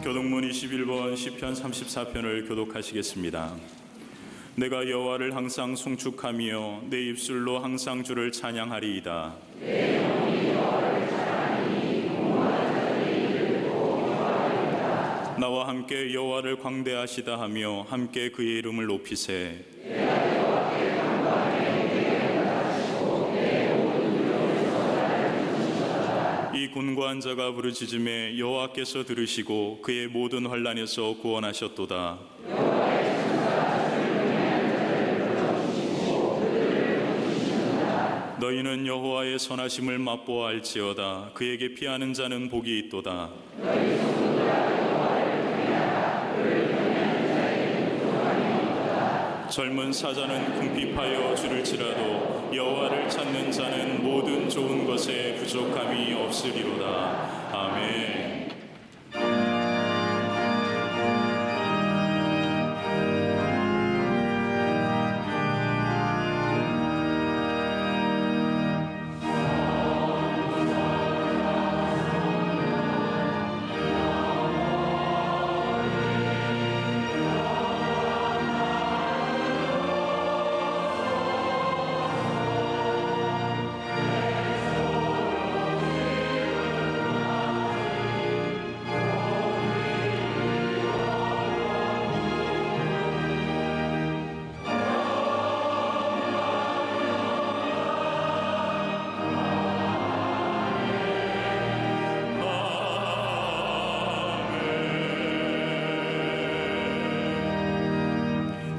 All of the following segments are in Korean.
교독문 21번 시편 34편을 교독하시겠습니다. 내가 여호와를 항상 송축하며 내 입술로 항상 주를 찬양하리이다. 내 영혼이 여호와를 찬양하니 공허한 자들의 이를 또 여호와리이다. 나와 함께 여호와를 광대하시다 하며 함께 그의 이름을 높이세. 내가 여호와께 간구하며 내게 응답하시고 내 모든 두려움에서 나를 건지셨다. 이 곤고한 자가 부르짖음에 여호와께서 들으시고 그의 모든 환난에서 구원하셨도다. 여호와의 천사가 그를 경외하는 자를 불러주시고 그들을 건지시는도다. 너희는 여호와의 선하심을 맛보아 알지어다. 그에게 피하는 자는 복이 있도다. 너희 성도들아 여호와를 경외하라. 그를 경외하는 자에게는 구원이 없도다. 젊은 사자는 궁핍하여 줄을 치라도 여호와를 찾는 자는 모든 좋은 것에 부족함이 없으리로다. 아멘.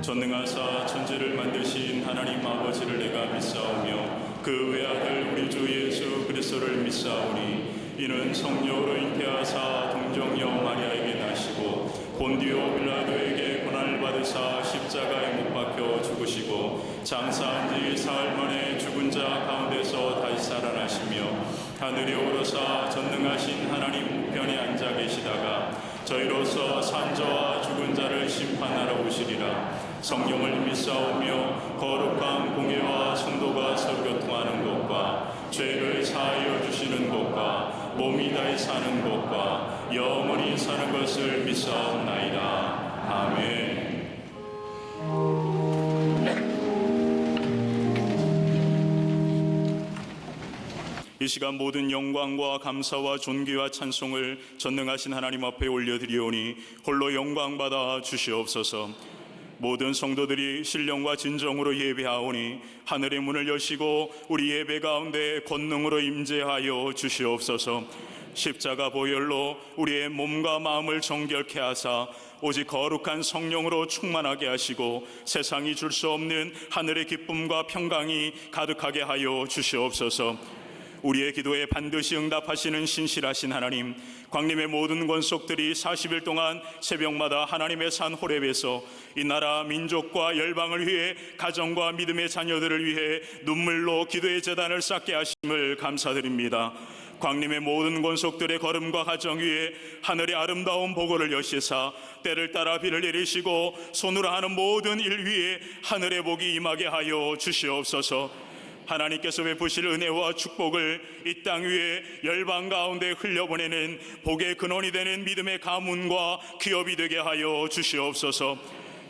전능하사 천지를 만드신 하나님 아버지를 내가 믿사오며 그 외아들 우리 주 예수 그리스도를 믿사오니 이는 성령으로 잉태하사 동정녀 마리아에게 나시고 본디오 빌라도에게 고난을 받으사 십자가에 못 박혀 죽으시고 장사한 지 사흘 만에 죽은 자 가운데서 다시 살아나시며 하늘에 오르사 전능하신 하나님 우편에 앉아 계시다가 저희로서 산자와 죽은 자를 심판하러 오시리라. 성령을 믿사오며 거룩한 공예와 성도가 서로 교통하는 것과 죄를 사하여 주시는 것과 몸이 다해 사는 것과 영원히 사는 것을 믿사옵나이다. 아멘. 이 시간 모든 영광과 감사와 존귀와 찬송을 전능하신 하나님 앞에 올려드리오니 홀로 영광받아 주시옵소서. 모든 성도들이 신령과 진정으로 예배하오니 하늘의 문을 여시고 우리 예배 가운데 권능으로 임재하여 주시옵소서. 십자가 보혈로 우리의 몸과 마음을 정결케 하사 오직 거룩한 성령으로 충만하게 하시고 세상이 줄 수 없는 하늘의 기쁨과 평강이 가득하게 하여 주시옵소서. 우리의 기도에 반드시 응답하시는 신실하신 하나님, 광림의 모든 권속들이 40일 동안 새벽마다 하나님의 산 호렙에서 이 나라 민족과 열방을 위해 가정과 믿음의 자녀들을 위해 눈물로 기도의 제단을 쌓게 하심을 감사드립니다. 광림의 모든 권속들의 걸음과 가정 위에 하늘의 아름다운 보고를 여시사 때를 따라 비를 내리시고 손으로 하는 모든 일 위에 하늘의 복이 임하게 하여 주시옵소서. 하나님께서 베푸실 은혜와 축복을 이 땅 위에 열방 가운데 흘려보내는 복의 근원이 되는 믿음의 가문과 기업이 되게 하여 주시옵소서.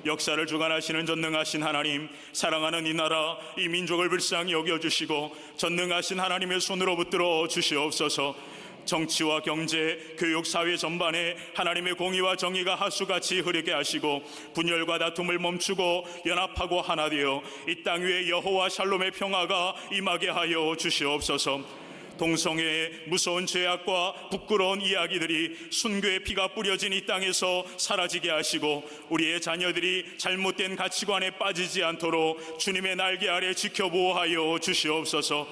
역사를 주관하시는 전능하신 하나님, 사랑하는 이 나라 이 민족을 불쌍히 여겨주시고 전능하신 하나님의 손으로 붙들어 주시옵소서. 정치와 경제, 교육, 사회 전반에 하나님의 공의와 정의가 하수같이 흐르게 하시고 분열과 다툼을 멈추고 연합하고 하나 되어 이 땅 위에 여호와 샬롬의 평화가 임하게 하여 주시옵소서. 동성애의 무서운 죄악과 부끄러운 이야기들이 순교의 피가 뿌려진 이 땅에서 사라지게 하시고 우리의 자녀들이 잘못된 가치관에 빠지지 않도록 주님의 날개 아래 지켜보호하여 주시옵소서.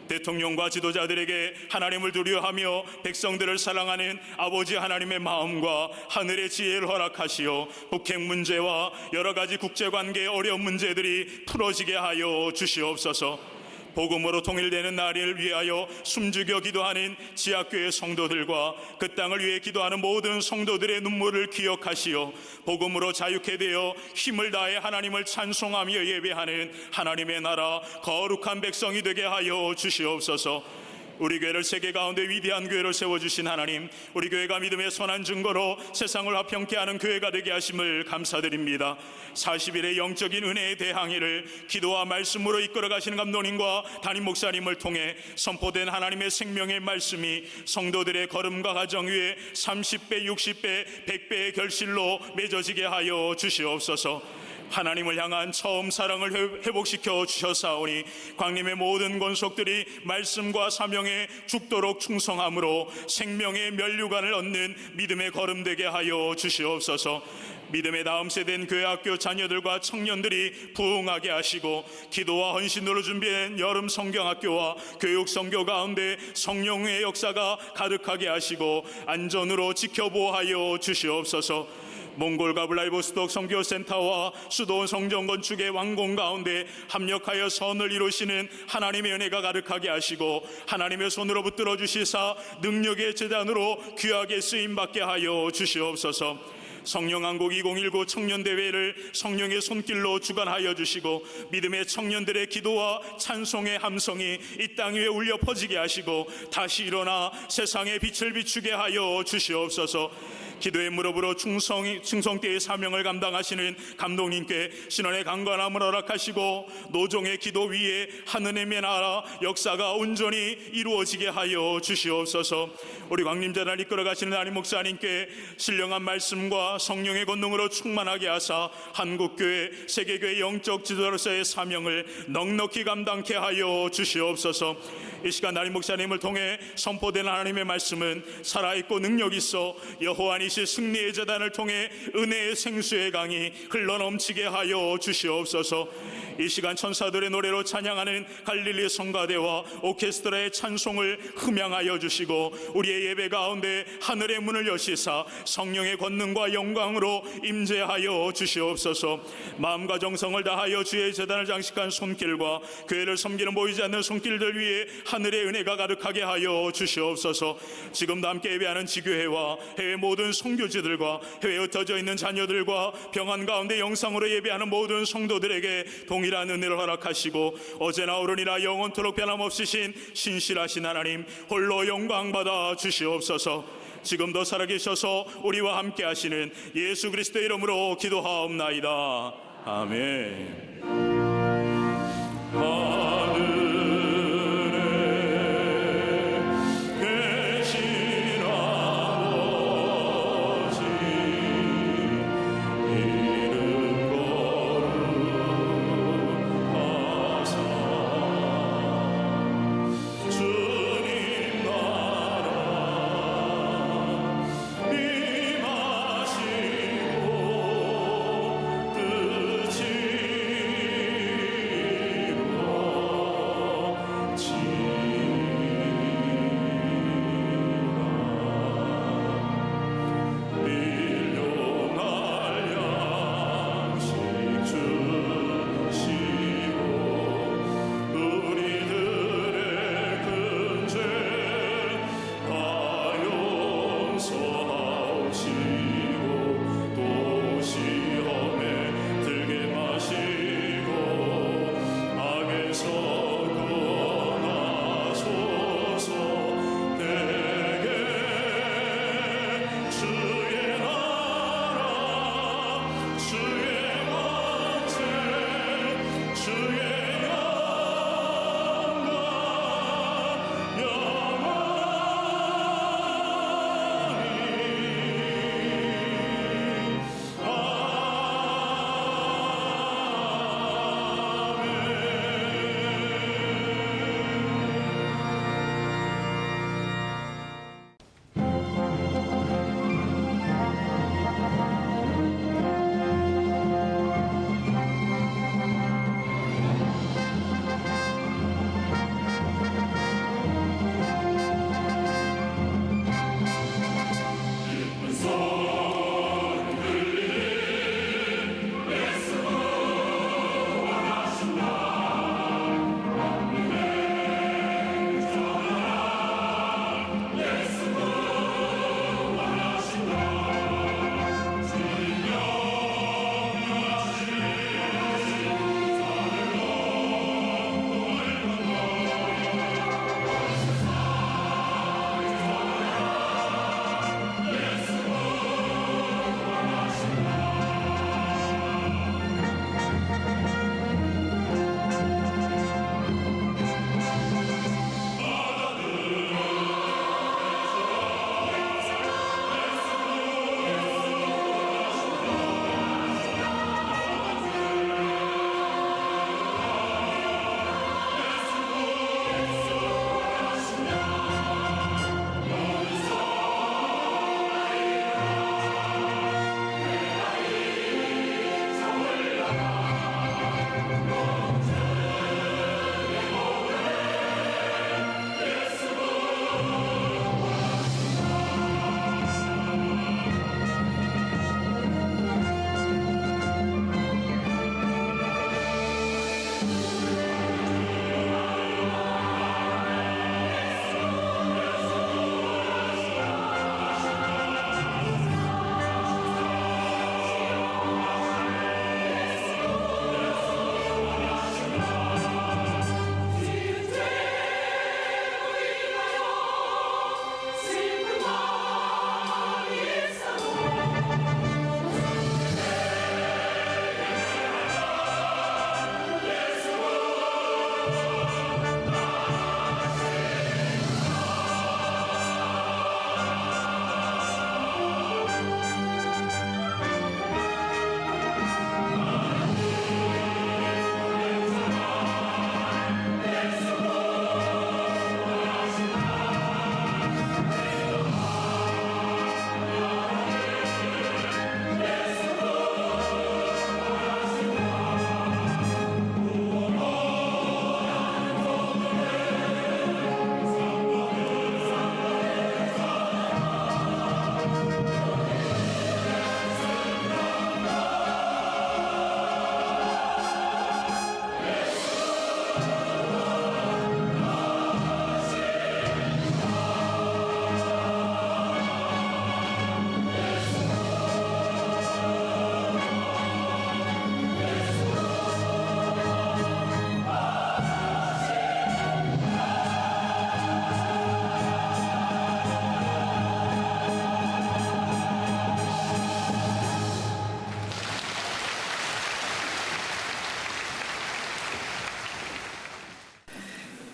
대통령과 지도자들에게 하나님을 두려워하며 백성들을 사랑하는 아버지 하나님의 마음과 하늘의 지혜를 허락하시어 북핵 문제와 여러 가지 국제관계의 어려운 문제들이 풀어지게 하여 주시옵소서. 복음으로 통일되는 나라를 위하여 숨죽여 기도하는 지하교회 성도들과 그 땅을 위해 기도하는 모든 성도들의 눈물을 기억하시어 복음으로 자유케 되어 힘을 다해 하나님을 찬송하며 예배하는 하나님의 나라 거룩한 백성이 되게 하여 주시옵소서. 우리 교회를 세계 가운데 위대한 교회를 세워주신 하나님, 우리 교회가 믿음의 선한 증거로 세상을 화평케 하는 교회가 되게 하심을 감사드립니다. 40일의 영적인 은혜의 대항해를 기도와 말씀으로 이끌어 가시는 감독님과 담임 목사님을 통해 선포된 하나님의 생명의 말씀이 성도들의 걸음과 가정 위에 30배, 60배, 100배의 결실로 맺어지게 하여 주시옵소서. 하나님을 향한 처음 사랑을 회복시켜 주셨사오니 광림의 모든 권속들이 말씀과 사명에 죽도록 충성함으로 생명의 면류관을 얻는 믿음의 걸음되게 하여 주시옵소서. 믿음의 다음 세대인 교회 학교 자녀들과 청년들이 부흥하게 하시고 기도와 헌신으로 준비한 여름 성경학교와 교육 성교 가운데 성령의 역사가 가득하게 하시고 안전으로 지켜보호하여 주시옵소서. 몽골과 블라디보스톡 선교센터와 수도 성전 건축의 완공 가운데 합력하여 선을 이루시는 하나님의 은혜가 가득하게 하시고 하나님의 손으로 붙들어 주시사 능력의 제단으로 귀하게 쓰임받게 하여 주시옵소서. 성령한국 2019 청년대회를 성령의 손길로 주관하여 주시고 믿음의 청년들의 기도와 찬송의 함성이 이 땅 위에 울려 퍼지게 하시고 다시 일어나 세상의 빛을 비추게 하여 주시옵소서. 기도의 무릎으로 충성대의 사명을 감당하시는 감독님께 신원의 강건함을 허락하시고 노종의 기도 위에 하느님의 나라 역사가 온전히 이루어지게 하여 주시옵소서. 우리 광림자를 이끌어 가시는 담임 목사님께 신령한 말씀과 성령의 권능으로 충만하게 하사 한국교회 세계교회 영적 지도자로서의 사명을 넉넉히 감당케 하여 주시옵소서. 이 시간 담임 목사님을 통해 선포된 하나님의 말씀은 살아있고 능력 있어 여호와니시 승리의 제단을 통해 은혜의 생수의 강이 흘러넘치게 하여 주시옵소서. 이 시간 천사들의 노래로 찬양하는 갈릴리 성가대와 오케스트라의 찬송을 흠양하여 주시고 우리의 예배 가운데 하늘의 문을 여시사 성령의 권능과 영광으로 임재하여 주시옵소서. 마음과 정성을 다하여 주의 제단을 장식한 손길과 교회를 섬기는 보이지 않는 손길들 위에 하늘의 은혜가 가득하게 하여 주시옵소서. 지금도 함께 예배하는 지교회와 해외 모든 선교지들과 해외에 흩어져 있는 자녀들과 평안 가운데 영상으로 예배하는 모든 성도들에게 동일한 은혜를 허락하시고 어제나 오늘이나 영원토록 변함없으신 신실하신 하나님 홀로 영광 받아 주시옵소서. 지금도 살아계셔서 우리와 함께 하시는 예수 그리스도의 이름으로 기도하옵나이다. 아멘. 임하시고 뜻이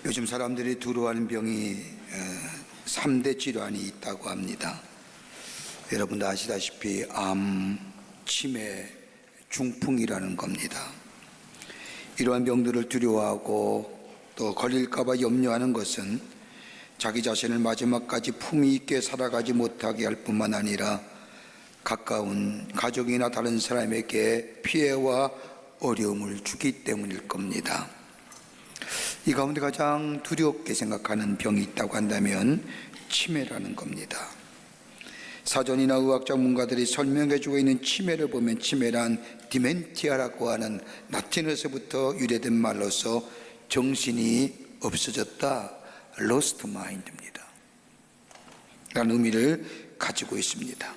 요즘 사람들이 두려워하는 병이 3대 질환이 있다고 합니다. 여러분도 아시다시피 암, 치매, 중풍이라는 겁니다. 이러한 병들을 두려워하고 또 걸릴까봐 염려하는 것은 자기 자신을 마지막까지 품위 있게 살아가지 못하게 할 뿐만 아니라 가까운 가족이나 다른 사람에게 피해와 어려움을 주기 때문일 겁니다. 이 가운데 가장 두렵게 생각하는 병이 있다고 한다면 치매라는 겁니다. 사전이나 의학 전문가들이 설명해주고 있는 치매를 보면 치매란 디멘티아라고 하는 라틴어에서부터 유래된 말로서 정신이 없어졌다, lost mind입니다 라는 의미를 가지고 있습니다.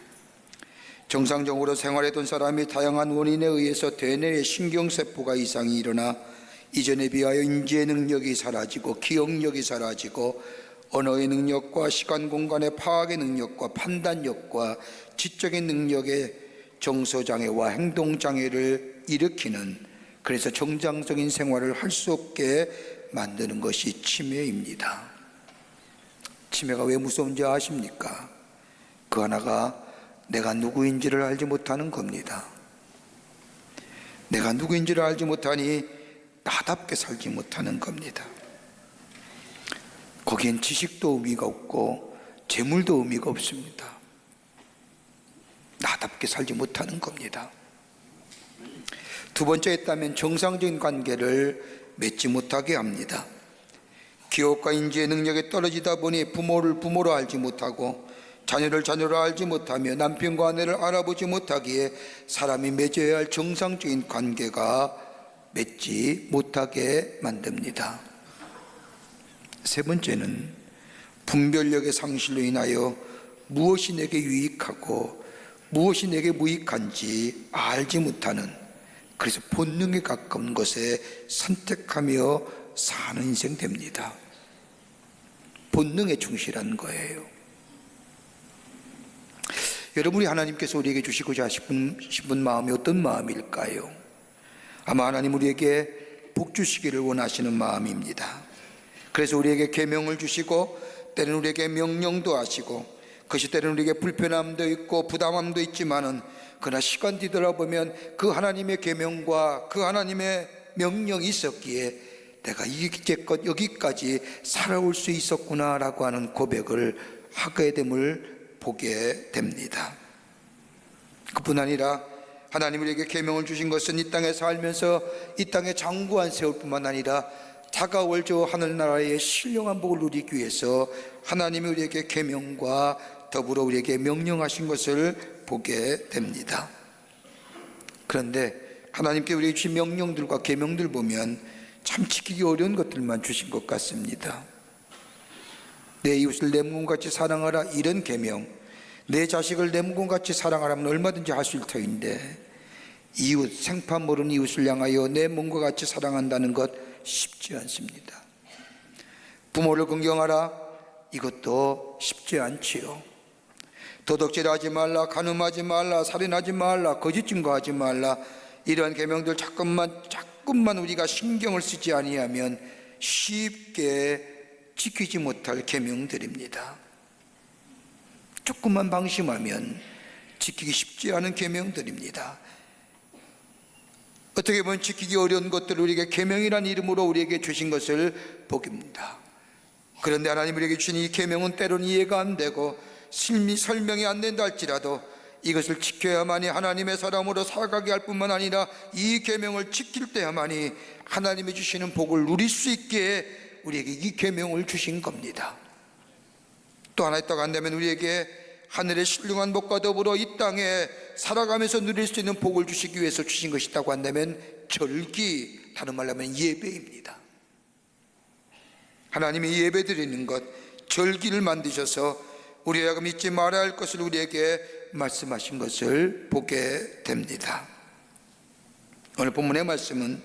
정상적으로 생활했던 사람이 다양한 원인에 의해서 대뇌의 신경세포가 이상이 일어나 이전에 비하여 인지의 능력이 사라지고 기억력이 사라지고 언어의 능력과 시간 공간의 파악의 능력과 판단력과 지적인 능력의 정서장애와 행동장애를 일으키는, 그래서 정상적인 생활을 할 수 없게 만드는 것이 치매입니다. 치매가 왜 무서운지 아십니까? 그 하나가 내가 누구인지를 알지 못하는 겁니다. 내가 누구인지를 알지 못하니 나답게 살지 못하는 겁니다. 거기엔 지식도 의미가 없고 재물도 의미가 없습니다. 나답게 살지 못하는 겁니다. 두 번째 있다면 정상적인 관계를 맺지 못하게 합니다. 기억과 인지의 능력이 떨어지다 보니 부모를 부모로 알지 못하고 자녀를 자녀로 알지 못하며 남편과 아내를 알아보지 못하기에 사람이 맺어야 할 정상적인 관계가 맺지 못하게 만듭니다. 세 번째는 분별력의 상실로 인하여 무엇이 내게 유익하고 무엇이 내게 무익한지 알지 못하는, 그래서 본능에 가까운 것에 선택하며 사는 인생 됩니다. 본능에 충실한 거예요. 여러분이 하나님께서 우리에게 주시고자 싶은 마음이 어떤 마음일까요? 아마 하나님 우리에게 복 주시기를 원하시는 마음입니다. 그래서 우리에게 계명을 주시고 때로는 우리에게 명령도 하시고, 그것이 때로는 우리에게 불편함도 있고 부담함도 있지만은 그러나 시간 뒤돌아보면 그 하나님의 계명과 그 하나님의 명령이 있었기에 내가 이제껏 여기까지 살아올 수 있었구나라고 하는 고백을 하게 됨을 보게 됩니다. 그뿐 아니라 하나님 우리에게 계명을 주신 것은 이 땅에 살면서 이 땅에 장구한 세월 뿐만 아니라 다가올 저 하늘나라의 신령한 복을 누리기 위해서 하나님이 우리에게 계명과 더불어 우리에게 명령하신 것을 보게 됩니다. 그런데 하나님께 우리에게 주신 명령들과 계명들 보면 참 지키기 어려운 것들만 주신 것 같습니다. 내 이웃을 내 몸같이 사랑하라, 이런 계명, 내 자식을 내 몸같이 사랑하라면 얼마든지 할 수 있을 터인데 이웃, 생판 모르는 이웃을 향하여 내 몸과 같이 사랑한다는 것 쉽지 않습니다. 부모를 긍정하라, 이것도 쉽지 않지요. 도덕질하지 말라, 간음하지 말라, 살인하지 말라, 거짓 증거하지 말라, 이러한 계명들 자꾸만 우리가 신경을 쓰지 아니하면 쉽게 지키지 못할 계명들입니다. 조금만 방심하면 지키기 쉽지 않은 계명들입니다. 어떻게 보면 지키기 어려운 것들을 우리에게 계명이라는 이름으로 우리에게 주신 것을 복입니다. 그런데 하나님 우리에게 주신 이 계명은 때로는 이해가 안 되고 설명이 안 된다 할지라도 이것을 지켜야만이 하나님의 사람으로 살아가게 할 뿐만 아니라 이 계명을 지킬 때야만이 하나님이 주시는 복을 누릴 수 있게 우리에게 이 계명을 주신 겁니다. 또 하나 있다고 한다면 우리에게 하늘의 신령한 복과 더불어 이 땅에 살아가면서 누릴 수 있는 복을 주시기 위해서 주신 것이 있다고 한다면 절기, 다른 말로 하면 예배입니다. 하나님이 예배 드리는 것, 절기를 만드셔서 우리가 믿지 말아야 할 것을 우리에게 말씀하신 것을 보게 됩니다. 오늘 본문의 말씀은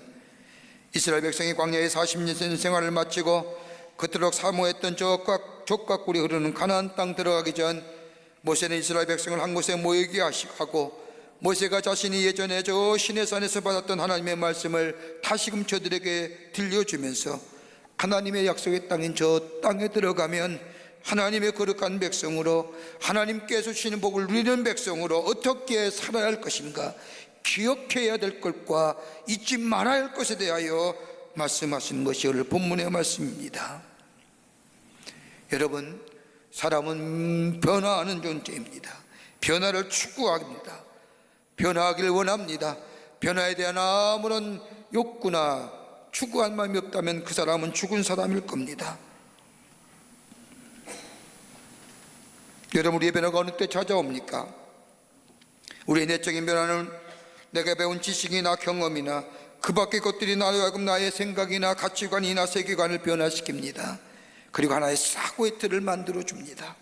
이스라엘 백성이 광야에 40년 생활을 마치고 그토록 사모했던 족과 꿀이 흐르는 가나안 땅 들어가기 전 모세는 이스라엘 백성을 한 곳에 모이게 하고 모세가 자신이 예전에 저 시내산에서 받았던 하나님의 말씀을 다시금 저들에게 들려주면서 하나님의 약속의 땅인 저 땅에 들어가면 하나님의 거룩한 백성으로, 하나님께서 주시는 복을 누리는 백성으로 어떻게 살아야 할 것인가, 기억해야 될 것과 잊지 말아야 할 것에 대하여 말씀하신 것이 오늘 본문의 말씀입니다. 여러분, 사람은 변화하는 존재입니다. 변화를 추구합니다. 변화하기를 원합니다. 변화에 대한 아무런 욕구나 추구한 마음이 없다면 그 사람은 죽은 사람일 겁니다. 여러분, 우리의 변화가 어느 때 찾아옵니까? 우리의 내적인 변화는 내가 배운 지식이나 경험이나 그 밖의 것들이 나로 하여금 나의 생각이나 가치관이나 세계관을 변화시킵니다. 그리고 하나의 사고의 틀을 만들어줍니다.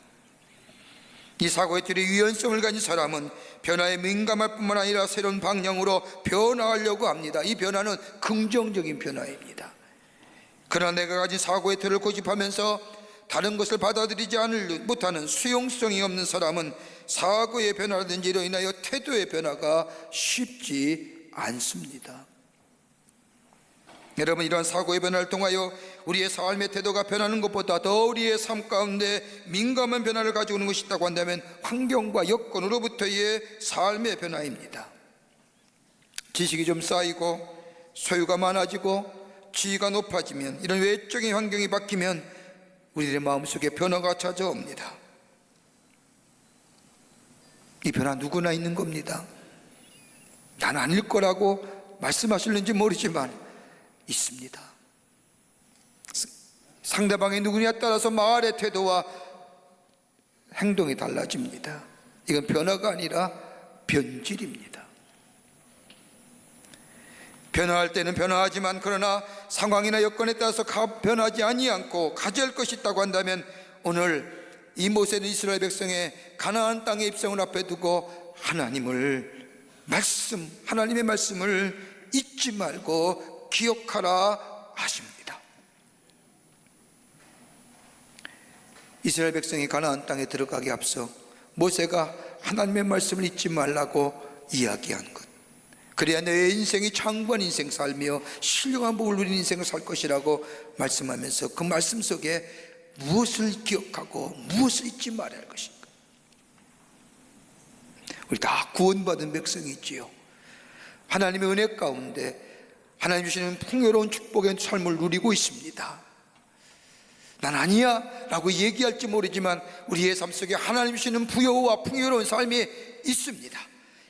이 사고의 틀의 유연성을 가진 사람은 변화에 민감할 뿐만 아니라 새로운 방향으로 변화하려고 합니다. 이 변화는 긍정적인 변화입니다. 그러나 내가 가진 사고의 틀을 고집하면서 다른 것을 받아들이지 못하는 수용성이 없는 사람은 사고의 변화라든지 이로 인하여 태도의 변화가 쉽지 않습니다. 여러분, 이러한 사고의 변화를 통하여 우리의 삶의 태도가 변하는 것보다 더 우리의 삶 가운데 민감한 변화를 가져오는 것이 있다고 한다면 환경과 여건으로부터의 삶의 변화입니다. 지식이 좀 쌓이고 소유가 많아지고 지위가 높아지면, 이런 외적인 환경이 바뀌면 우리의 마음속에 변화가 찾아옵니다. 이 변화 누구나 있는 겁니다. 난 아닐 거라고 말씀하실는지 모르지만 있습니다. 상대방이 누구냐에 따라서 말의 태도와 행동이 달라집니다. 이건 변화가 아니라 변질입니다. 변화할 때는 변화하지만, 그러나 상황이나 여건에 따라서 변하지 아니않고 가져야 것이 있다고 한다면, 오늘 이 모세는 이스라엘 백성의 가나안 땅의 입성을 앞에 두고 하나님의 말씀을 잊지 말고 기억하라 하십니다. 이스라엘 백성이 가나안 땅에 들어가기 앞서 모세가 하나님의 말씀을 잊지 말라고 이야기한 것, 그래야 내 인생이 장구한 인생 살며 신령한 복을 누리는 인생을 살 것이라고 말씀하면서 그 말씀 속에 무엇을 기억하고 무엇을 잊지 말아야 할 것인가. 우리 다 구원받은 백성이지요. 하나님의 은혜 가운데 하나님 주시는 풍요로운 축복의 삶을 누리고 있습니다. 난 아니야 라고 얘기할지 모르지만 우리의 삶 속에 하나님 주시는 부여와 풍요로운 삶이 있습니다.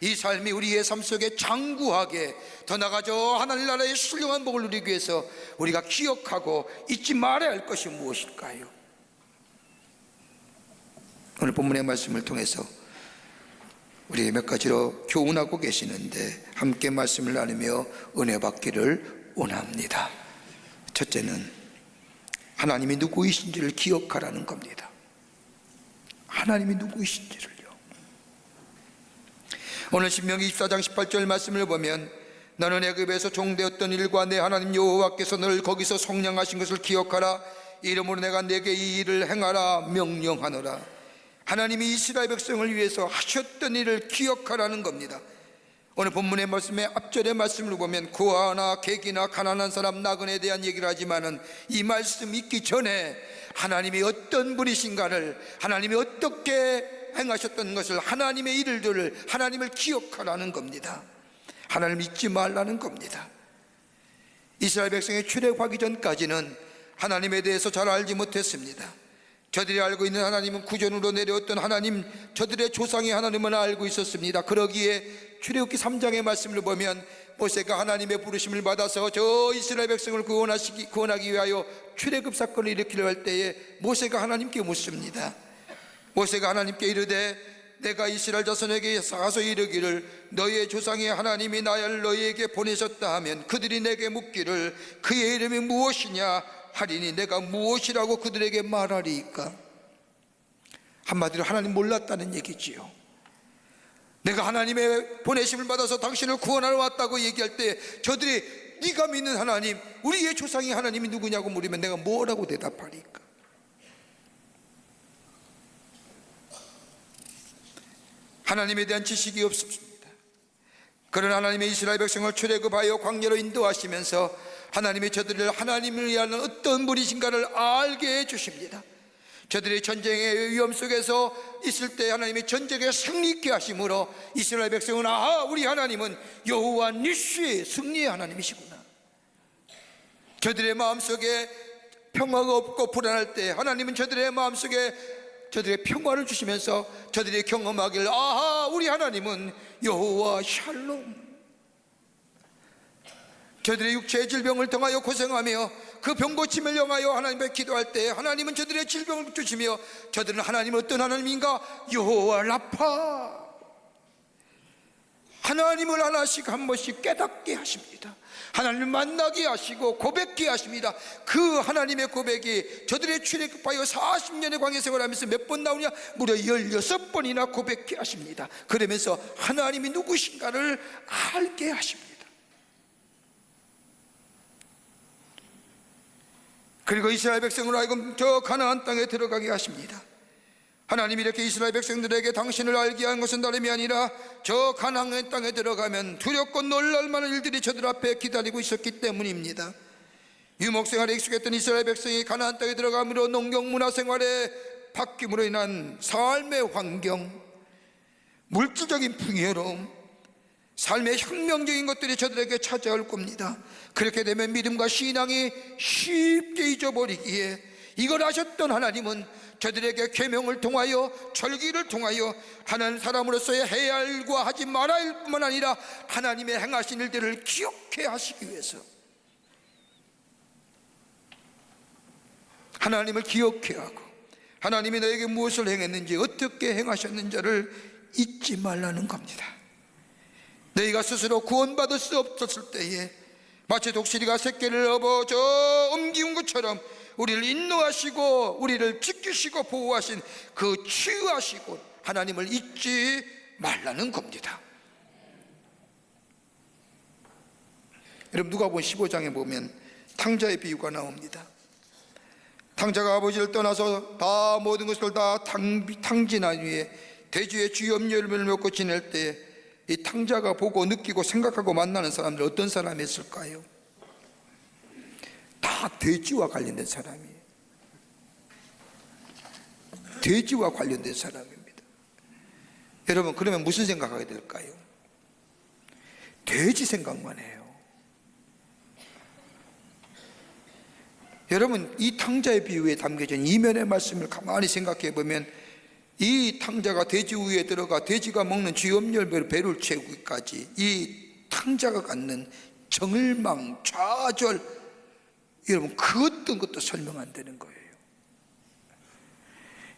이 삶이 우리의 삶 속에 장구하게, 더 나아가서 하나님 나라의 신령한 복을 누리기 위해서 우리가 기억하고 잊지 말아야 할 것이 무엇일까요? 오늘 본문의 말씀을 통해서 우리 몇 가지로 교훈하고 계시는데 함께 말씀을 나누며 은혜 받기를 원합니다. 첫째는 하나님이 누구이신지를 기억하라는 겁니다. 하나님이 누구이신지를요. 오늘 신명기 24장 18절 말씀을 보면, 너는 애굽에서 종되었던 일과 내 하나님 여호와께서 너를 거기서 속량하신 것을 기억하라. 이러므로 내가 내게 이 일을 행하라 명령하노라. 하나님이 이스라엘 백성을 위해서 하셨던 일을 기억하라는 겁니다. 오늘 본문의 말씀의 앞절의 말씀을 보면 고아나 객이나 가난한 사람 나그네에 대한 얘기를 하지만은 이 말씀 있기 전에 하나님이 어떤 분이신가를, 하나님이 어떻게 행하셨던 것을, 하나님의 일들을, 하나님을 기억하라는 겁니다. 하나님을 잊지 말라는 겁니다. 이스라엘 백성이 출애굽하기 전까지는 하나님에 대해서 잘 알지 못했습니다. 저들이 알고 있는 하나님은 구전으로 내려왔던 하나님, 저들의 조상의 하나님은 알고 있었습니다. 그러기에 출애굽기 3장의 말씀을 보면 모세가 하나님의 부르심을 받아서 저 이스라엘 백성을 구원하기 위하여 출애굽 사건을 일으키려 할 때에 모세가 하나님께 묻습니다. 모세가 하나님께 이르되 내가 이스라엘 자손에게 가서 이르기를 너희의 조상의 하나님이 나를 너희에게 보내셨다 하면 그들이 내게 묻기를 그의 이름이 무엇이냐 하리니 내가 무엇이라고 그들에게 말하리이까. 한마디로 하나님 몰랐다는 얘기지요. 내가 하나님의 보내심을 받아서 당신을 구원하러 왔다고 얘기할 때 저들이 네가 믿는 하나님, 우리의 조상의 하나님이 누구냐고 물으면 내가 뭐라고 대답하리까. 하나님에 대한 지식이 없었습니다. 그런 하나님의 이스라엘 백성을 출애굽하여 광야로 인도하시면서 하나님이 저들을 하나님을 위하는 어떤 분이신가를 알게 해주십니다. 저들이 전쟁의 위험 속에서 있을 때 하나님이 전쟁에 승리케 하심으로 이스라엘 백성은 우리 하나님은 여호와 니시 승리의 하나님이시구나. 저들의 마음속에 평화가 없고 불안할 때 하나님은 저들의 마음속에 저들의 평화를 주시면서 저들이 경험하길 우리 하나님은 여호와 샬롬. 저들의 육체의 질병을 통하여 고생하며 그 병고침을 영하여 하나님께 기도할 때 하나님은 저들의 질병을 주시며 저들은 하나님은 어떤 하나님인가? 여호와 라파. 하나님을 하나씩 한 번씩 깨닫게 하십니다. 하나님을 만나게 하시고 고백게 하십니다. 그 하나님의 고백이 저들의 출애굽하여 40년의 광야 생활하면서 몇 번 나오냐? 무려 16번이나 고백게 하십니다. 그러면서 하나님이 누구신가를 알게 하십니다. 그리고 이스라엘 백성으로 하여금 저 가나안 땅에 들어가게 하십니다. 하나님이 이렇게 이스라엘 백성들에게 당신을 알게 한 것은 다름이 아니라 저 가나안 땅에 들어가면 두렵고 놀랄 만한 일들이 저들 앞에 기다리고 있었기 때문입니다. 유목생활에 익숙했던 이스라엘 백성이 가나안 땅에 들어감으로 농경 문화생활의 바뀜으로 인한 삶의 환경, 물질적인 풍요로움, 삶의 혁명적인 것들이 저들에게 찾아올 겁니다. 그렇게 되면 믿음과 신앙이 쉽게 잊어버리기에 이걸 아셨던 하나님은 저들에게 계명을 통하여 절기를 통하여 하나님 사람으로서의 해야 할 일과 하지 말아야 할 뿐만 아니라 하나님의 행하신 일들을 기억해 하시기 위해서 하나님을 기억해 하고 하나님이 너에게 무엇을 행했는지 어떻게 행하셨는지를 잊지 말라는 겁니다. 너희가 스스로 구원받을 수 없었을 때에 마치 독수리가 새끼를 업어 저 옮기운 것처럼 우리를 인도하시고 우리를 지키시고 보호하신 그 치유하시고 하나님을 잊지 말라는 겁니다. 여러분 누가복음 15장에 보면 탕자의 비유가 나옵니다. 탕자가 아버지를 떠나서 다 모든 것을 다 탕진한 후에 대지의 주염 열매를 먹고 지낼 때 이 탕자가 보고 느끼고 생각하고 만나는 사람들 어떤 사람이었을까요? 다 돼지와 관련된 사람이에요. 돼지와 관련된 사람입니다. 여러분 그러면 무슨 생각하게 될까요? 돼지 생각만 해요. 여러분 이 탕자의 비유에 담겨진 이면의 말씀을 가만히 생각해 보면 이 탕자가 돼지 우유에 들어가 돼지가 먹는 쥐염 열매로 배를 채우기까지 이 탕자가 갖는 정을망, 좌절, 여러분 그 어떤 것도 설명 안 되는 거예요.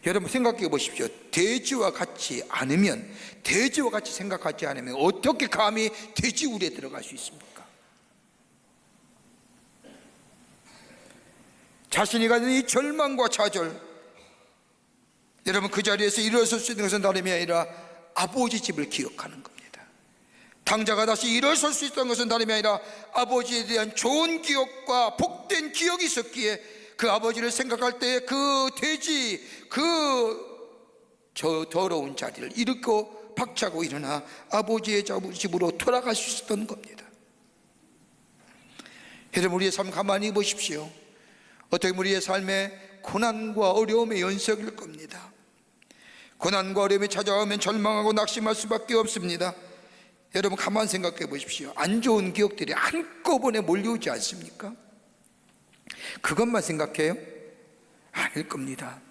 여러분 생각해 보십시오. 돼지와 같이 않으면, 돼지와 같이 생각하지 않으면 어떻게 감히 돼지 우리에 들어갈 수 있습니까? 자신이 가진 이 절망과 좌절, 여러분 그 자리에서 일어설 수 있는 것은 다름이 아니라 아버지 집을 기억하는 겁니다. 탕자가 다시 일어설 수 있다는 것은 다름이 아니라 아버지에 대한 좋은 기억과 복된 기억이 있었기에 그 아버지를 생각할 때 그 돼지, 저 더러운 자리를 일으켜 박차고 일어나 아버지의 집으로 돌아갈 수 있었던 겁니다. 여러분 우리의 삶 가만히 보십시오. 어떻게 우리의 삶에 고난과 어려움의 연속일 겁니다. 고난과 어려움이 찾아오면 절망하고 낙심할 수밖에 없습니다. 여러분 가만 생각해 보십시오. 안 좋은 기억들이 한꺼번에 몰려오지 않습니까? 그것만 생각해요? 아닐 겁니다.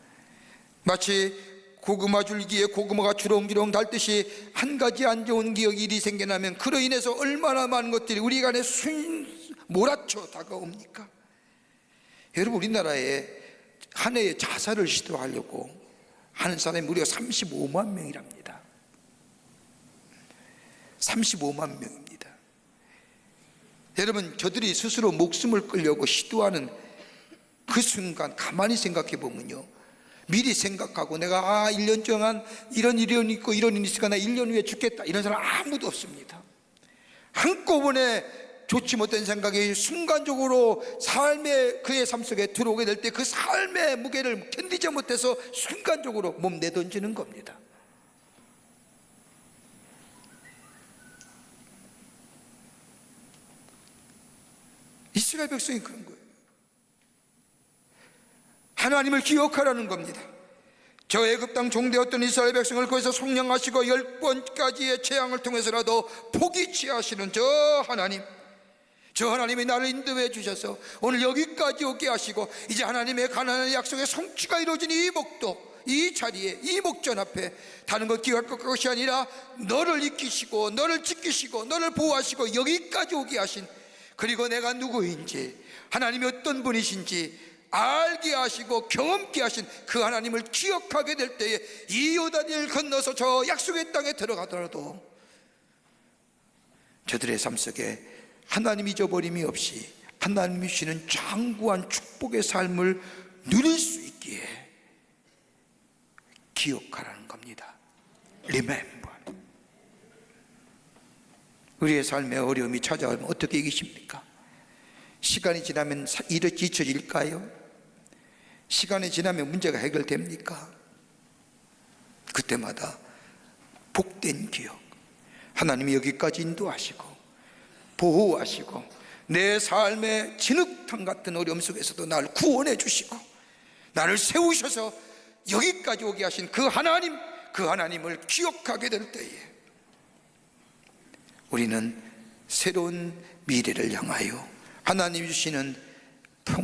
마치 고구마 줄기에 고구마가 주렁주렁 닳듯이 한 가지 안 좋은 기억이 일이 생겨나면 그로 인해서 얼마나 많은 것들이 우리 간에 몰아쳐 다가옵니까? 여러분 우리나라에 한 해에 자살을 시도하려고 하는 사람이 무려 35만 명이랍니다. 35만 명입니다. 여러분 저들이 스스로 목숨을 끌려고 시도하는 그 순간 가만히 생각해 보면요, 미리 생각하고 내가 1년 동안 이런 일이 있고 이런 일이 있으니까 나 1년 후에 죽겠다 이런 사람 아무도 없습니다. 한꺼번에 좋지 못한 생각이 순간적으로 그의 삶 속에 들어오게 될 때 그 삶의 무게를 견디지 못해서 순간적으로 몸 내던지는 겁니다. 이 이스라엘 백성이 그런 거예요. 하나님을 기억하라는 겁니다. 저 애굽 땅 종되었던 이스라엘 백성을 거기서 속량하시고 10번까지의 재앙을 통해서라도 포기치 하시는 저 하나님이 나를 인도해 주셔서 오늘 여기까지 오게 하시고, 이제 하나님의 가나안의 약속의 성취가 이루어진 이 목도, 이 자리에, 이 목전 앞에 다른 것 기억할 것이 아니라 너를 익히시고 너를 지키시고 너를 보호하시고 여기까지 오게 하신, 그리고 내가 누구인지, 하나님이 어떤 분이신지 알게 하시고 경험케 하신 그 하나님을 기억하게 될 때에 이 요단을 건너서 저 약속의 땅에 들어가더라도 저들의 삶 속에 하나님 잊어버림이 없이 하나님이 주시는 장구한 축복의 삶을 누릴 수 있기에 기억하라는 겁니다. Remember. 우리의 삶에 어려움이 찾아오면 어떻게 이기십니까? 시간이 지나면 일이 잊혀질까요? 시간이 지나면 문제가 해결됩니까? 그때마다 복된 기억, 하나님이 여기까지 인도하시고 보호하시고 내 삶의 진흙탕 같은 어려움 속에서도 나를 구원해 주시고 나를 세우셔서 여기까지 오게 하신 그 하나님을 기억하게 될 때에 우리는 새로운 미래를 향하여 하나님이 주시는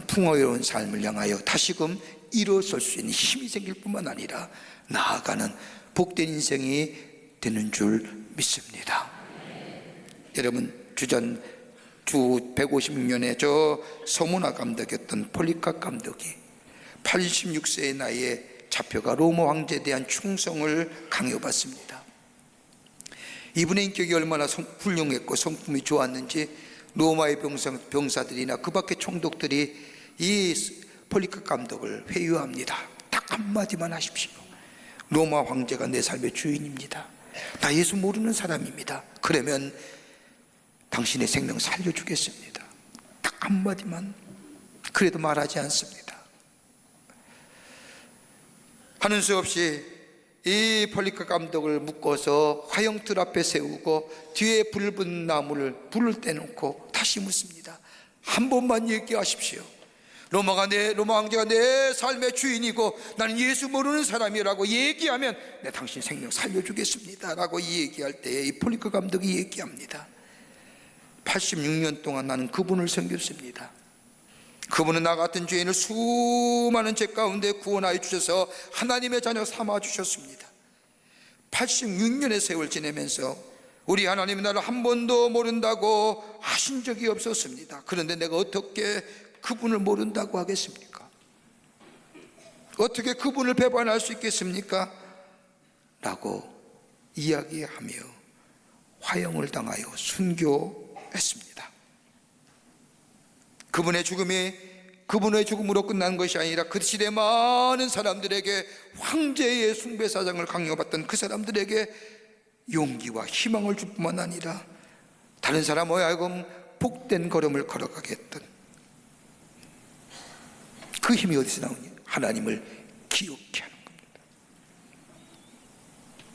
풍요로운 삶을 향하여 다시금 일어설 수 있는 힘이 생길 뿐만 아니라 나아가는 복된 인생이 되는 줄 믿습니다. 여러분, 주전 주 156년에 저 서문화 감독이었던 폴리카 감독이 86세의 나이에 잡혀가 로마 황제에 대한 충성을 강요받습니다. 이분의 인격이 얼마나 훌륭했고 성품이 좋았는지 로마의 병사들이나 그 밖의 총독들이 이 폴리카 감독을 회유합니다. 딱 한마디만 하십시오. 로마 황제가 내 삶의 주인입니다. 나 예수 모르는 사람입니다. 그러면 당신의 생명 살려주겠습니다. 딱 한마디만. 그래도 말하지 않습니다. 하는 수 없이 이 폴리카 감독을 묶어서 화형틀 앞에 세우고 뒤에 붉은 나무를 불을 떼놓고 다시 묻습니다. 한 번만 얘기하십시오. 로마 황제가 내 삶의 주인이고 나는 예수 모르는 사람이라고 얘기하면 내 당신 생명 살려주겠습니다 라고 얘기할 때에 이 폴리카 감독이 얘기합니다. 86년 동안 나는 그분을 섬겼습니다. 그분은 나 같은 죄인을 수많은 죄 가운데 구원하여 주셔서 하나님의 자녀 삼아 주셨습니다. 86년의 세월 지내면서 우리 하나님이 나를 한 번도 모른다고 하신 적이 없었습니다. 그런데 내가 어떻게 그분을 모른다고 하겠습니까? 어떻게 그분을 배반할 수 있겠습니까? 라고 이야기하며 화형을 당하여 순교했습니다. 그분의 죽음으로 끝난 것이 아니라 그 시대 많은 사람들에게 황제의 숭배사상을 강요받던 그 사람들에게 용기와 희망을 줄 뿐만 아니라 다른 사람의 하여금 복된 걸음을 걸어가게 했던 그 힘이 어디서 나오냐? 하나님을 기억해 하는 겁니다.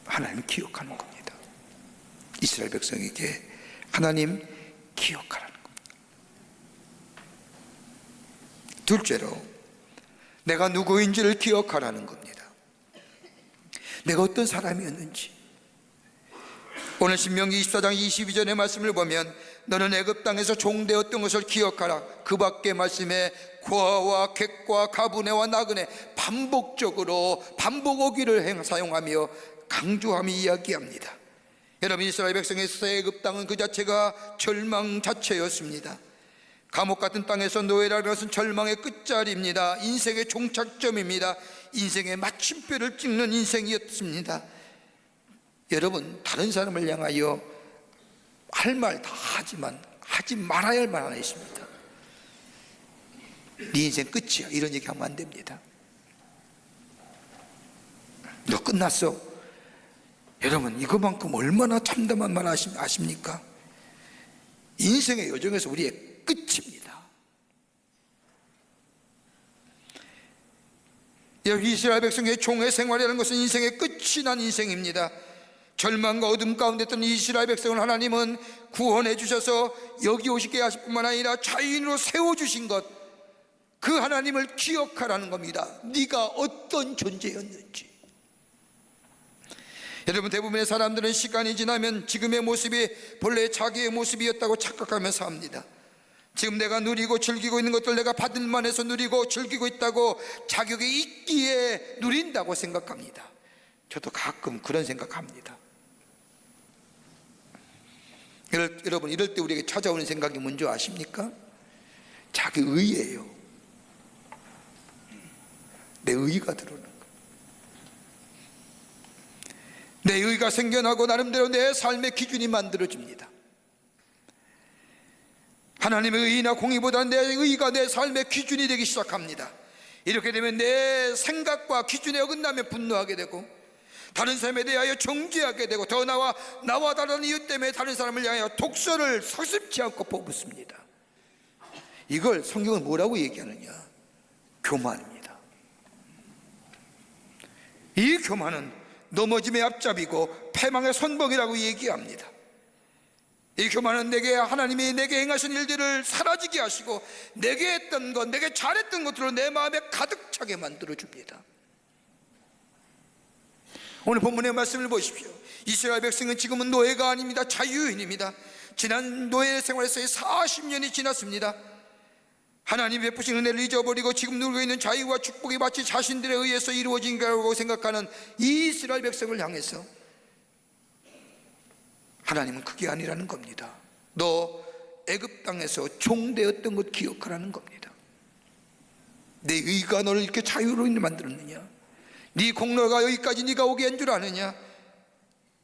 하나님을 기억하는 겁니다. 이스라엘 백성에게 하나님 기억하라는 겁니다. 둘째로 내가 누구인지를 기억하라는 겁니다. 내가 어떤 사람이었는지. 오늘 신명기 24장 22절의 말씀을 보면 너는 애굽 땅에서 종되었던 것을 기억하라. 그 밖의 말씀에 고아와 객과 가브네와 나그네 반복적으로 반복어기를 사용하며 강조하며 이야기합니다. 여러분, 이스라엘 백성의 애굽 땅은 그 자체가 절망 자체였습니다. 감옥 같은 땅에서 노예라는 것은 절망의 끝자리입니다. 인생의 종착점입니다. 인생의 마침표를 찍는 인생이었습니다. 여러분, 다른 사람을 향하여 할 말 다 하지만 하지 말아야 할 말 하나 있습니다. 네 인생 끝이야, 이런 얘기하면 안 됩니다. 너 끝났어. 여러분, 이거만큼 얼마나 참담한 말 아십니까? 인생의 여정에서 우리의 끝입니다. 이스라엘 백성의 종의 생활이라는 것은 인생의 끝이 난 인생입니다. 절망과 어둠 가운데 있던 이스라엘 백성을 하나님은 구원해 주셔서 여기 오시게 하실 뿐만 아니라 자유인으로 세워주신 것, 그 하나님을 기억하라는 겁니다. 네가 어떤 존재였는지. 여러분, 대부분의 사람들은 시간이 지나면 지금의 모습이 본래 자기의 모습이었다고 착각하면서 합니다. 지금 내가 누리고 즐기고 있는 것들, 내가 받을 만해서 누리고 즐기고 있다고, 자격이 있기에 누린다고 생각합니다. 저도 가끔 그런 생각합니다. 여러분, 이럴 때 우리에게 찾아오는 생각이 뭔지 아십니까? 자기 의예요. 내 의가 들어오는 거예요. 내 의가 생겨나고 나름대로 내 삶의 기준이 만들어집니다. 하나님의 의나 공의보다 내 의가 내 삶의 기준이 되기 시작합니다. 이렇게 되면 내 생각과 기준에 어긋나면 분노하게 되고, 다른 사람에 대하여 정죄하게 되고, 더 나와 다른 이유 때문에 다른 사람을 향하여 독설을 서슴지 않고 퍼붓습니다. 이걸 성경은 뭐라고 얘기하느냐? 교만입니다. 이 교만은 넘어짐의 앞잡이고 패망의 선봉이라고 얘기합니다. 이 교만은 하나님이 내게 행하신 일들을 사라지게 하시고, 내게 했던 것, 내게 잘했던 것들로 내 마음에 가득 차게 만들어줍니다. 오늘 본문의 말씀을 보십시오. 이스라엘 백성은 지금은 노예가 아닙니다. 자유인입니다. 지난 노예 생활에서 40년이 지났습니다. 하나님 베푸신 은혜를 잊어버리고 지금 누리고 있는 자유와 축복이 마치 자신들에 의해서 이루어진 거라고 생각하는 이 이스라엘 백성을 향해서 하나님은 그게 아니라는 겁니다. 너 애굽 땅에서 종되었던 것 기억하라는 겁니다. 내 의가 너를 이렇게 자유로 만들었느냐? 네 공로가 여기까지 네가 오게 한 줄 아느냐?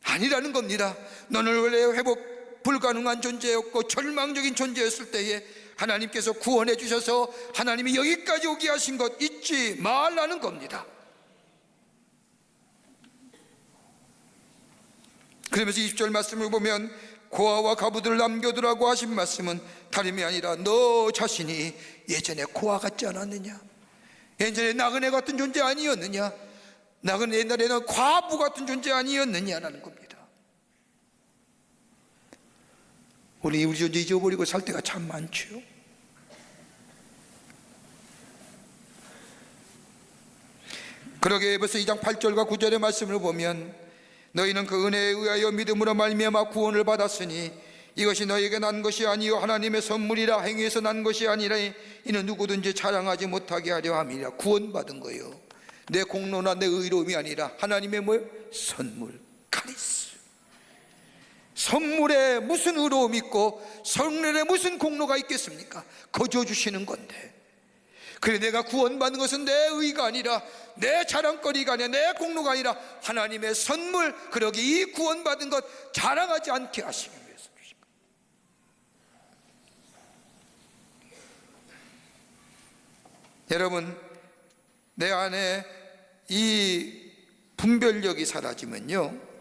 아니라는 겁니다. 너는 원래 회복 불가능한 존재였고 절망적인 존재였을 때에 하나님께서 구원해 주셔서 하나님이 여기까지 오게 하신 것 잊지 말라는 겁니다. 그러면서 20절 말씀을 보면 고아와 가부들을 남겨두라고 하신 말씀은 다름이 아니라 너 자신이 예전에 고아 같지 않았느냐? 예전에 나그네 같은 존재 아니었느냐? 나그네 옛날에는 과부 같은 존재 아니었느냐라는 겁니다. 우리 존재 잊어버리고 살 때가 참 많죠. 그러게 에베소 2장 8절과 9절의 말씀을 보면 너희는 그 은혜에 의하여 믿음으로 말미암아 구원을 받았으니 이것이 너희에게 난 것이 아니요 하나님의 선물이라. 행위에서 난 것이 아니라 이는 누구든지 자랑하지 못하게 하려 함이라. 구원받은 거예요. 내 공로나 내 의로움이 아니라 하나님의 뭐예요? 선물, 카리스. 선물에 무슨 의로움이 있고 선물에 무슨 공로가 있겠습니까? 거저 주시는 건데. 그래, 내가 구원받는 것은 내 의가 아니라 내 자랑거리가 아니라 내 공로가 아니라 하나님의 선물. 그러기 이 구원받은 것 자랑하지 않게 하시기 위해서 주신 것. 여러분, 내 안에 이 분별력이 사라지면요,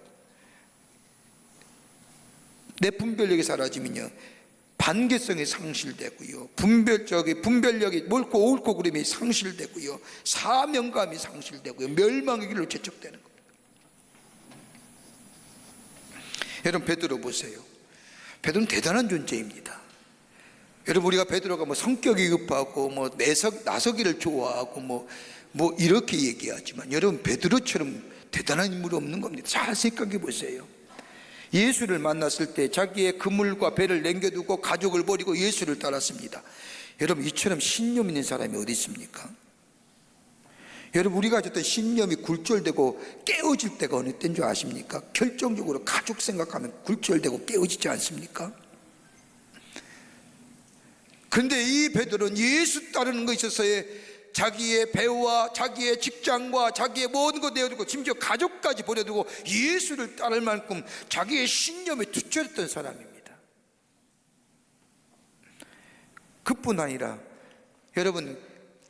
내 분별력이 사라지면요 반개성이 상실되고요, 분별력이 옳고 옳고 그름이 상실되고요, 사명감이 상실되고요, 멸망의 길로 재촉되는 겁니다. 여러분, 베드로 보세요. 베드로는 대단한 존재입니다. 여러분, 우리가 베드로가 뭐 성격이 급하고 뭐 나서기를 좋아하고 뭐 이렇게 얘기하지만 여러분, 베드로처럼 대단한 인물이 없는 겁니다. 잘 생각해 보세요. 예수를 만났을 때 자기의 그물과 배를 남겨두고 가족을 버리고 예수를 따랐습니다. 여러분, 이처럼 신념 있는 사람이 어디 있습니까? 여러분, 우리가 가졌던 신념이 굴절되고 깨어질 때가 어느 때인 줄 아십니까? 결정적으로 가족 생각하면 굴절되고 깨어지지 않습니까? 그런데 이 베드로는 예수 따르는 것에 있어서의 자기의 배우와 자기의 직장과 자기의 모든 것 내어두고 심지어 가족까지 버려두고 예수를 따를 만큼 자기의 신념에 투철했던 사람입니다. 그뿐 아니라 여러분,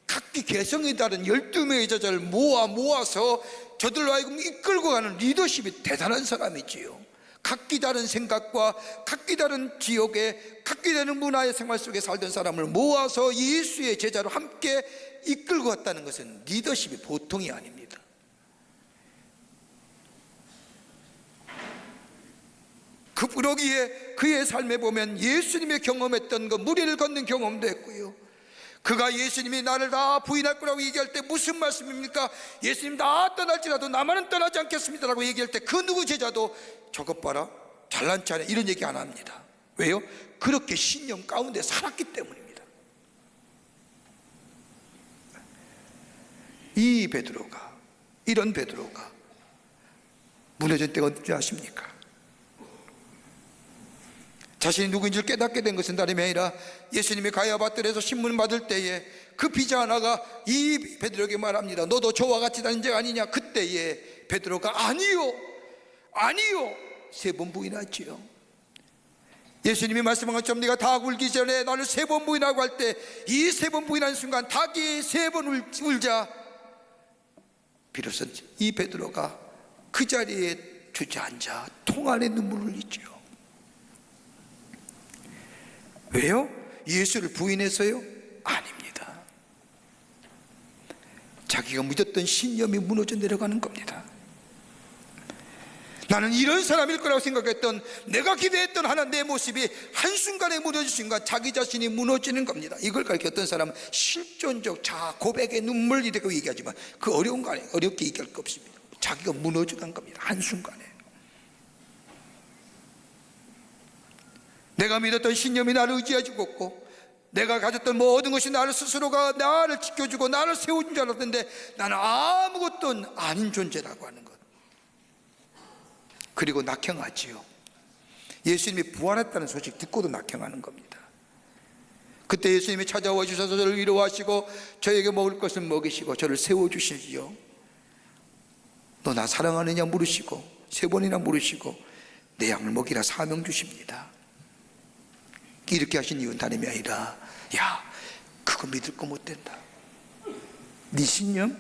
각기 개성에 따른 12명의 제자를 모아서 저들로 하여금 이끌고 가는 리더십이 대단한 사람이지요. 각기 다른 생각과 각기 다른 지역에 각기 다른 문화의 생활 속에 살던 사람을 모아서 예수의 제자로 함께 이끌고 갔다는 것은 리더십이 보통이 아닙니다. 그러기에 그의 삶에 보면 예수님의 경험했던 그 무리를 걷는 경험도 했고요, 그가 예수님이 나를 다 부인할 거라고 얘기할 때 무슨 말씀입니까? 예수님 다 떠날지라도 나만은 떠나지 않겠습니다 라고 얘기할 때 그 누구 제자도 저것 봐라 잘난치 않아 이런 얘기 안 합니다. 왜요? 그렇게 신념 가운데 살았기 때문입니다. 이 베드로가, 이런 베드로가 무너진 때가 언제 아십니까? 자신이 누구인지를 깨닫게 된 것은 다름이 아니라 예수님이 가야바뜰에서 신문 받을 때에 그 비자 하나가 이 베드로에게 말합니다. 너도 저와 같이 다닌 자 아니냐? 그때에 베드로가 아니요 아니요 3번 부인하지요. 예수님이 말씀한 것처럼 네가 닭 울기 전에 나를 3번 부인하고 할 때 이 3번 부인하는 순간 닭이 3번 울자 비로소 이 베드로가 그 자리에 주저앉아 통 안에 눈물을 흘리죠. 왜요? 예수를 부인해서요? 아닙니다. 자기가 믿었던 신념이 무너져 내려가는 겁니다. 나는 이런 사람일 거라고 생각했던, 내가 기대했던 하나 내 모습이 한순간에 무너질 순간 자기 자신이 무너지는 겁니다. 이걸 가르쳐 어떤 사람은 실존적 자아 고백의 눈물 이라고 얘기하지만 그 어려운 거 아니에요. 어렵게 얘기할 거 없습니다. 자기가 무너져 간 겁니다. 한순간에. 내가 믿었던 신념이 나를 의지해 주었고 내가 가졌던 모든 것이 나를 스스로가 나를 지켜주고 나를 세워준 줄 알았는데 나는 아무것도 아닌 존재라고 하는 것. 그리고 낙형하지요. 예수님이 부활했다는 소식 듣고도 낙형하는 겁니다. 그때 예수님이 찾아와 주셔서 저를 위로하시고 저에게 먹을 것을 먹이시고 저를 세워주시지요. 너 나 사랑하느냐 물으시고 3번이나 물으시고 내 양을 먹이라 사명 주십니다. 이렇게 하신 이유는 다름이 아니라 야 그거 믿을 거 못 된다. 네 신념,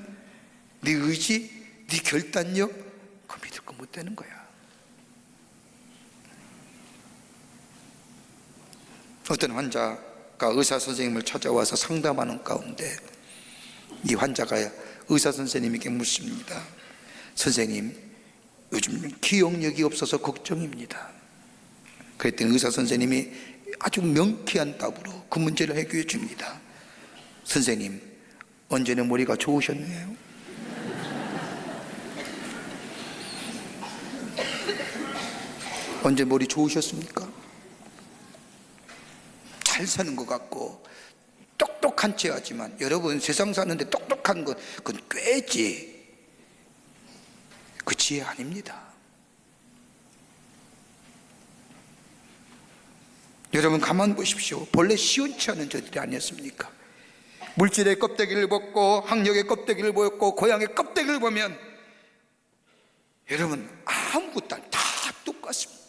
네 의지, 네 결단력 그거 믿을 거 못 되는 거야. 어떤 환자가 의사 선생님을 찾아와서 상담하는 가운데 이 환자가 의사 선생님에게 묻습니다. 선생님, 요즘 기억력이 없어서 걱정입니다. 그랬더니 의사 선생님이 아주 명쾌한 답으로 그 문제를 해결해 줍니다. 선생님, 언제는 머리가 좋으셨네요. 언제 머리 좋으셨습니까? 잘 사는 것 같고 똑똑한 체 하지만 여러분 세상 사는데 똑똑한 건 그건 꾀지 그 지혜 아닙니다. 여러분 가만 보십시오. 본래 시원치 않은 저들이 아니었습니까? 물질의 껍데기를 벗고 학력의 껍데기를 벗고 고향의 껍데기를 보면 여러분 아무것도 다 똑같습니다.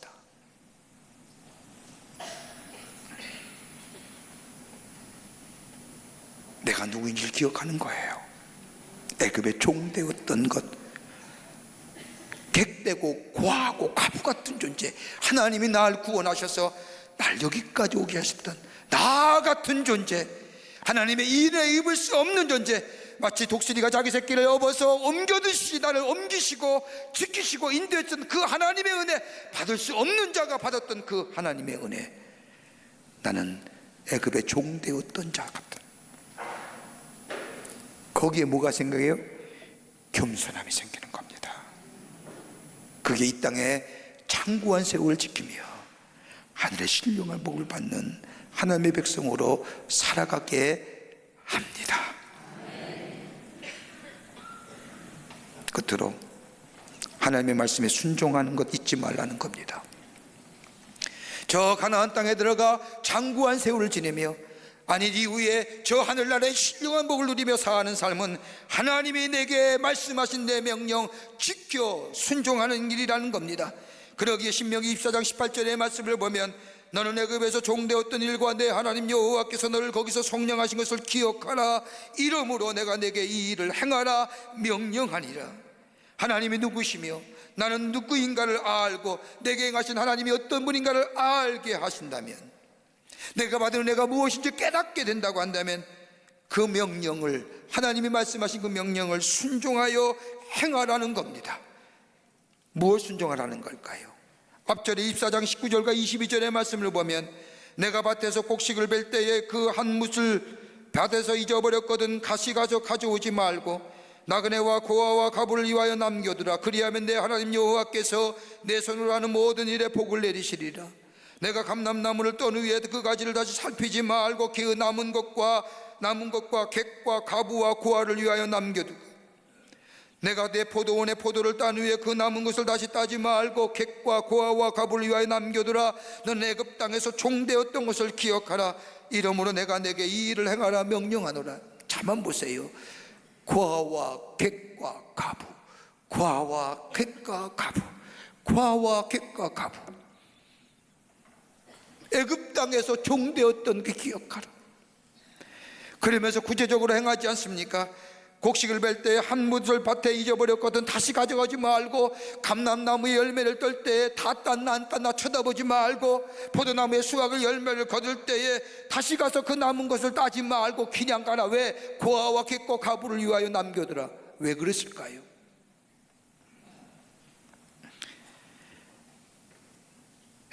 내가 누구인지를 기억하는 거예요. 애굽의 종되었던 것, 객되고 고하고 과부 같은 존재, 하나님이 나를 구원하셔서 날 여기까지 오게 하셨던 나 같은 존재, 하나님의 일에 입을 수 없는 존재, 마치 독수리가 자기 새끼를 업어서 옮겨듯이 나를 옮기시고 지키시고 인도했던 그 하나님의 은혜, 받을 수 없는 자가 받았던 그 하나님의 은혜, 나는 애굽의 종되었던 자 같다. 거기에 뭐가 생겨요? 겸손함이 생기는 겁니다. 그게 이 땅에 장구한 세월을 지키며 하늘의 신령한 복을 받는 하나님의 백성으로 살아가게 합니다. 끝으로 하나님의 말씀에 순종하는 것 잊지 말라는 겁니다. 저 가나안 땅에 들어가 장구한 세월을 지내며 아니 이후에 저 하늘나라의 신령한 복을 누리며 사는 삶은 하나님이 내게 말씀하신 내 명령 지켜 순종하는 일이라는 겁니다. 그러기에 신명기 24장 18절의 말씀을 보면 너는 애굽에서 종되었던 일과 내 하나님 여호와께서 너를 거기서 속량하신 것을 기억하라. 이러므로 내가 내게 이 일을 행하라 명령하니라. 하나님이 누구시며 나는 누구인가를 알고 내게 행하신 하나님이 어떤 분인가를 알게 하신다면, 내가 받은 은혜가 무엇인지 깨닫게 된다고 한다면 그 명령을, 하나님이 말씀하신 그 명령을 순종하여 행하라는 겁니다. 무엇 순종하라는 걸까요? 앞절에 24장 19절과 22절의 말씀을 보면 내가 밭에서 곡식을 벨 때에 그 한 뭇을 밭에서 잊어버렸거든 다시 가져오지 말고 나그네와 고아와 가부를 위하여 남겨두라. 그리하면 내 하나님 여호와께서 내 손으로 하는 모든 일에 복을 내리시리라. 내가 감람나무를 떤 후에 그 가지를 다시 살피지 말고 그 남은 것과 객과 가부와 고아를 위하여 남겨두고 내가 내 포도원의 포도를 딴 후에 그 남은 것을 다시 따지 말고 객과 고아와 가부를 위하여 남겨두라. 넌 애굽 땅에서 종되었던 것을 기억하라. 이러므로 내가 내게 이 일을 행하라 명령하노라. 자만 보세요. 고아와 객과 가부, 고아와 객과 가부, 고아와 객과 가부. 애굽 땅에서 종되었던 그 기억하라. 그러면서 구체적으로 행하지 않습니까? 곡식을 벨 때 한 뭇을 밭에 잊어버렸거든 다시 가져가지 말고 감람나무의 열매를 떨 때에 다 땄나 안 땄나 쳐다보지 말고 포도나무의 수확을 열매를 거둘 때에 다시 가서 그 남은 것을 따지 말고 그냥 가라. 왜? 고아와 객과 가부를 위하여 남겨두라. 왜 그랬을까요?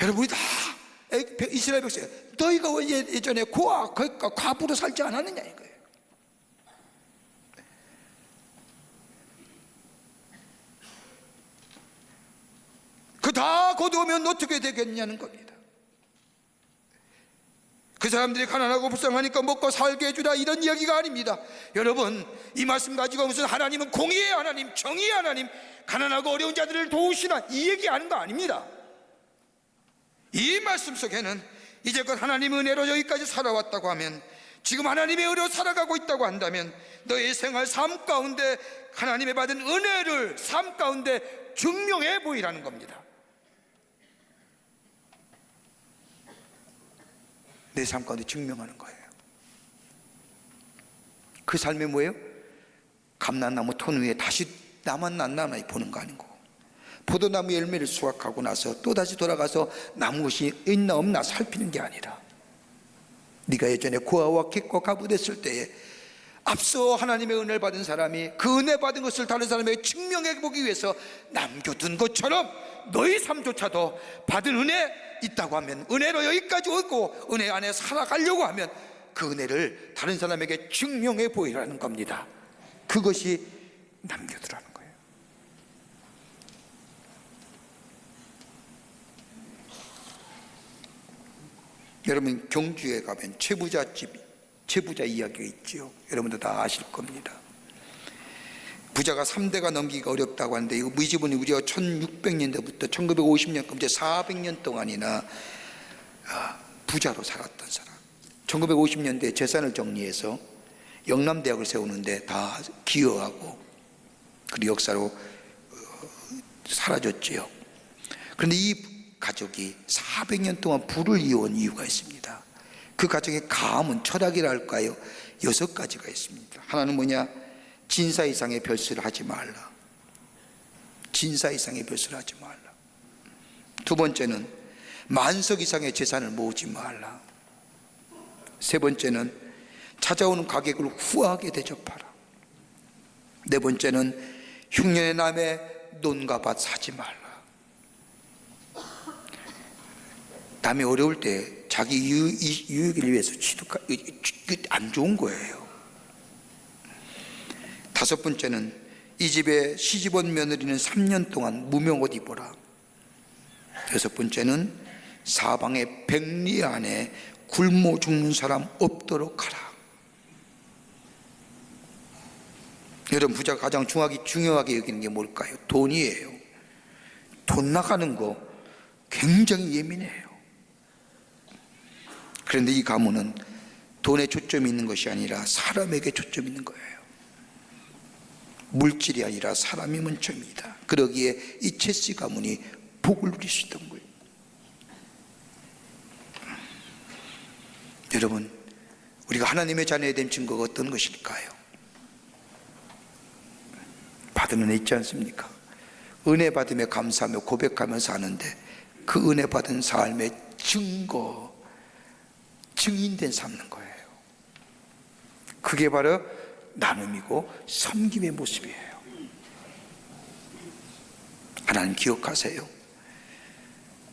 여러분이 다 이스라엘 백성 너희가 왜 예전에 고아 객과 가부로 살지 않았느냐 이거예요. 그 다 거두면 어떻게 되겠냐는 겁니다. 그 사람들이 가난하고 불쌍하니까 먹고 살게 해주라 이런 이야기가 아닙니다. 여러분 이 말씀 가지고 무슨 하나님은 공의의 하나님, 정의의 하나님, 가난하고 어려운 자들을 도우시나 이 얘기하는 거 아닙니다. 이 말씀 속에는 이제껏 하나님의 은혜로 여기까지 살아왔다고 하면, 지금 하나님의 은혜로 살아가고 있다고 한다면 너의 생활 삶 가운데 하나님의 받은 은혜를 삶 가운데 증명해 보이라는 겁니다. 내 삶 가운데 증명하는 거예요. 그 삶이 뭐예요? 감람나무 톤 위에 다시 나만 났나 보는 거 아니고, 포도나무 열매를 수확하고 나서 또다시 돌아가서 나무것이 있나 없나 살피는 게 아니라, 네가 예전에 고아와 객과 가부 됐을 때에 앞서 하나님의 은혜를 받은 사람이 그 은혜 받은 것을 다른 사람에게 증명해 보기 위해서 남겨둔 것처럼 너희 삶조차도 받은 은혜 있다고 하면, 은혜로 여기까지 오고 은혜 안에 살아가려고 하면 그 은혜를 다른 사람에게 증명해 보이라는 겁니다. 그것이 남겨두라는 거예요. 여러분 경주에 가면 최부자 이야기가 있죠. 여러분도 다 아실 겁니다. 부자가 3대가 넘기기가 어렵다고 하는데, 이 집은 우리가 1600년대부터 1950년까지 400년 동안이나 부자로 살았던 사람. 1950년대에 재산을 정리해서 영남대학을 세우는데 다 기여하고 그리고 역사로 사라졌지요. 그런데 이 가족이 400년 동안 부를 이어온 이유가 있습니다. 그 가정의 가문, 철학이라 할까요? 6가지가 있습니다. 하나는 뭐냐? 진사 이상의 별세를 하지 말라. 진사 이상의 별세를 하지 말라. 두 번째는 만석 이상의 재산을 모으지 말라. 세 번째는 찾아오는 가객을 후하게 대접하라. 네 번째는 흉년의 남의 논과 밭 사지 말라. 남이 어려울 때 자기 유익을 위해서 안 좋은 거예요. 다섯 번째는 이 집에 시집온 며느리는 3년 동안 무명옷 입어라. 여섯 번째는 사방의 백리 안에 굶어 죽는 사람 없도록 하라. 여러분 부자가 가장 중요하게 여기는 게 뭘까요? 돈이에요. 돈 나가는 거 굉장히 예민해요. 그런데 이 가문은 돈에 초점이 있는 것이 아니라 사람에게 초점이 있는 거예요. 물질이 아니라 사람이 먼저입니다. 그러기에 이 체시 가문이 복을 누리시던 거예요. 여러분 우리가 하나님의 자녀에 대한 증거가 어떤 것일까요? 받은 은혜 있지 않습니까? 은혜 받으며 감사하며 고백하면서 사는데 그 은혜 받은 삶의 증인된 삶는 거예요. 그게 바로 나눔이고 섬김의 모습이에요. 하나님 기억하세요.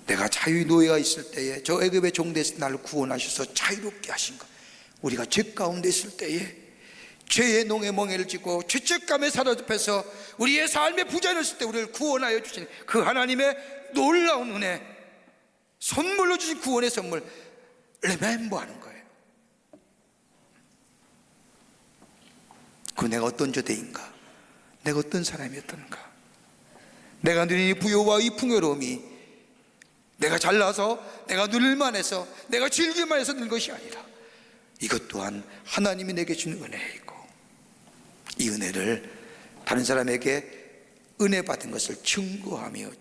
내가 자유의 노예가 있을 때에 저 애굽의 종대에서 나를 구원하셔서 자유롭게 하신 것, 우리가 죄 가운데 있을 때에 죄의 농에 멍에를 쥐고 죄책감에 사로잡혀서 우리의 삶의 부자였을 때 우리를 구원하여 주신 그 하나님의 놀라운 은혜, 선물로 주신 구원의 선물 레멤버하는 거예요. 그 내가 어떤 저대인가, 내가 어떤 사람이었던가, 내가 누린 이 부요와 이 풍요로움이 내가 잘나서 내가 누릴만 해서 내가 즐길만 해서 는 것이 아니라 이것 또한 하나님이 내게 주는 은혜이고, 이 은혜를 다른 사람에게 은혜 받은 것을 증거하며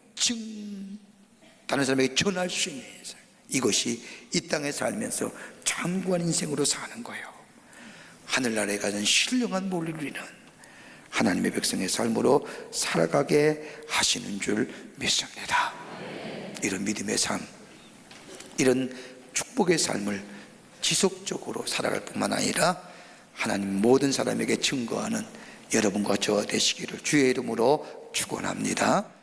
다른 사람에게 전할 수 있는 인생, 이것이 이 땅에 살면서 장구한 인생으로 사는 거예요. 하늘나라에 가진 신령한 본을 누리는 하나님의 백성의 삶으로 살아가게 하시는 줄 믿습니다. 이런 믿음의 삶, 이런 축복의 삶을 지속적으로 살아갈 뿐만 아니라 하나님 모든 사람에게 증거하는 여러분과 저와 되시기를 주의 이름으로 축원합니다.